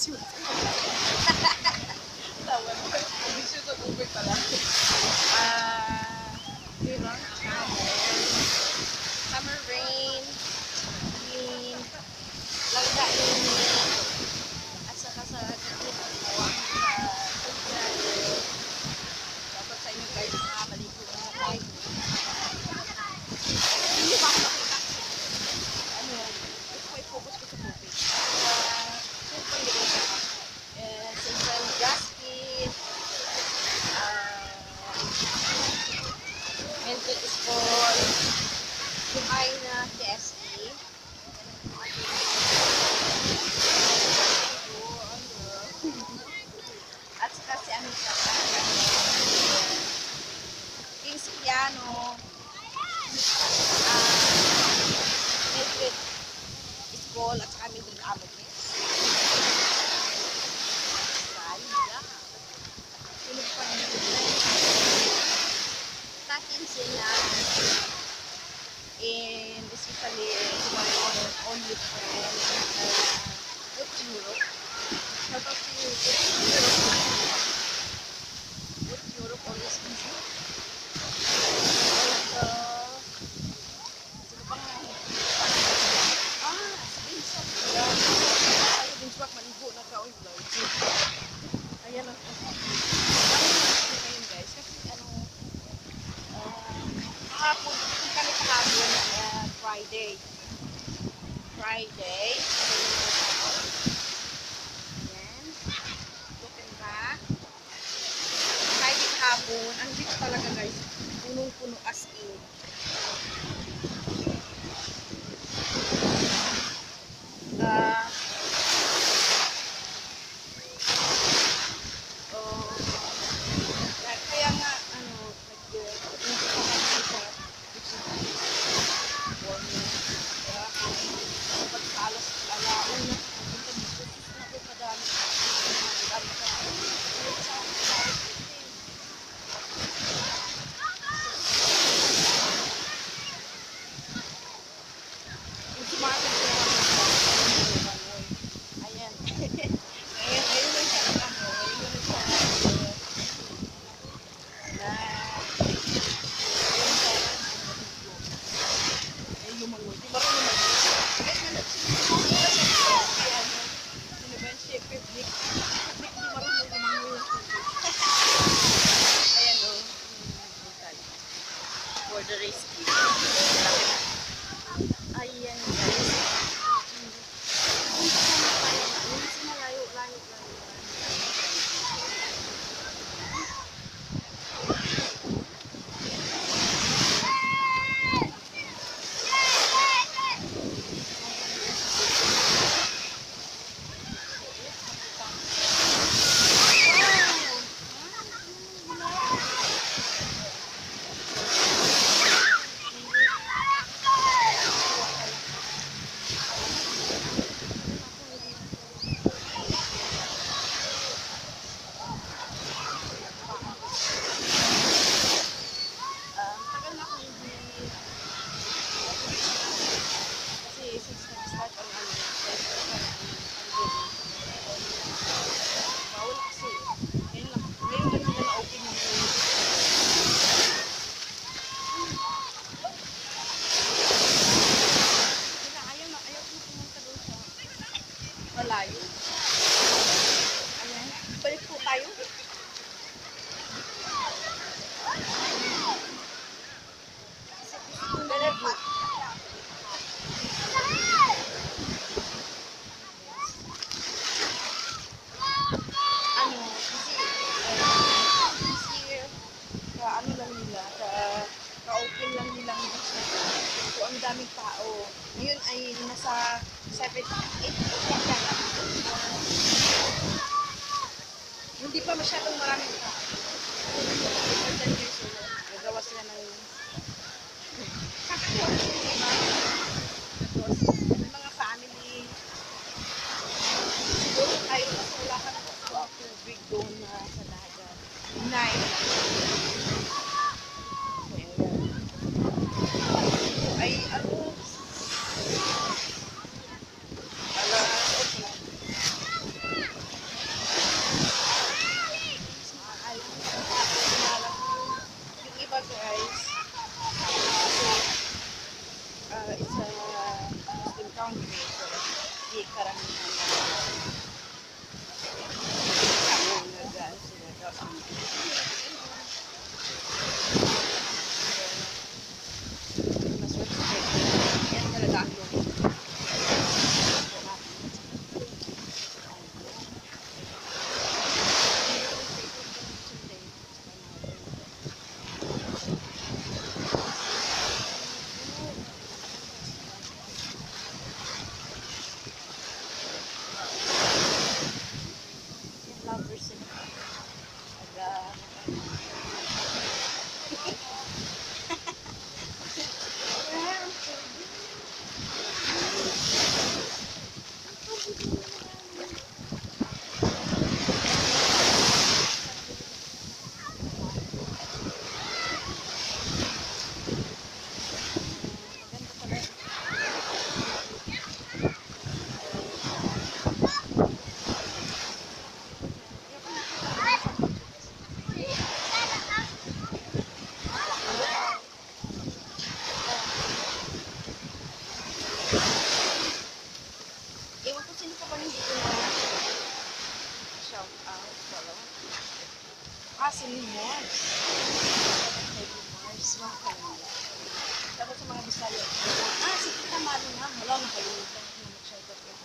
Bisyo. Tawa mo. Bisyo sa tubig pala. Diba? Summer rain. Rain. Langga init. At saka sa kakit mo. Dapat sa inyo guys na maligo na tayo. Hindi ba ako makita? Ano? Gusto ko i-focus ko sa tubig. Central Gasket, Mental School, Dubai na TSE, at saka si Anita King's Piano, Mildred School, at saka Mildred Amotes. Takin sila and especially my only friend with Europe. How about you? With Europe always busy. Also, sino pang Binswak. Ay, Binswak, maligo na ka. Ayan ang ngayon guys. Kasi ano, kahapon, kami kahapon, Friday. Ayan. Looking back. Friday kahapon, ang dito talaga guys, punong-puno as in. Kaya nga, ano, pagkalas alauna, punta dito, naku madami. si Limon. Mars, mga kalanda. Tapos sa mga Bisaya. Si Tita Mari na. Wala, nakalimutan ko na mag-shout out yan.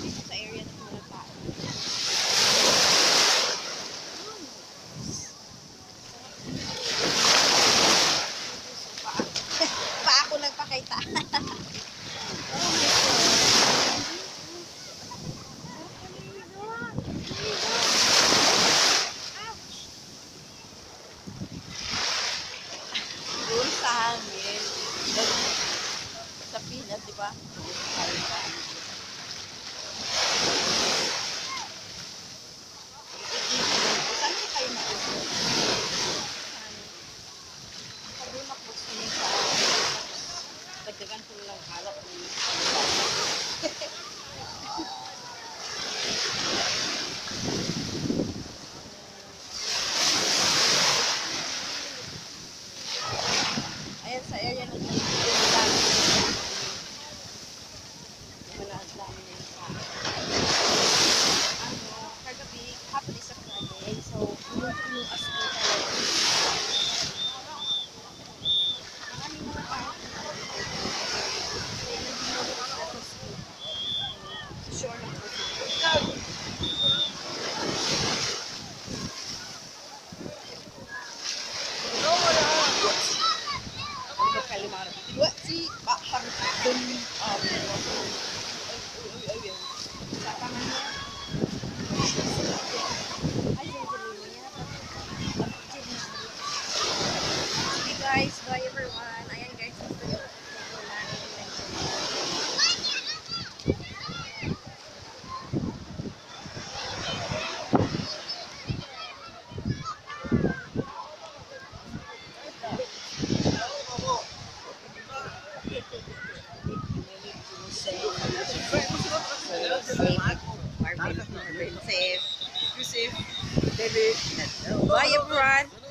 Dito sa area ng mga tao. Pa ako nagpakita. Doon sa hangin. Sa Pinas, di ba? Saan ko kayo na-uso? Sabi makbos ko niya sa dagdagan ko lang kalap. Ayan sa area ng wala ang dami na yung tao. Kagabi, hapon is a Friday, so puno-puno as in talaga. Marami mga party. Kaya nag-inulit ako sa shore ng Pacific. What si Bakar dun sa tangan niya. Ay, okay guys, bye everyone. Ayan guys, gusto nyo safe. Bye everyone.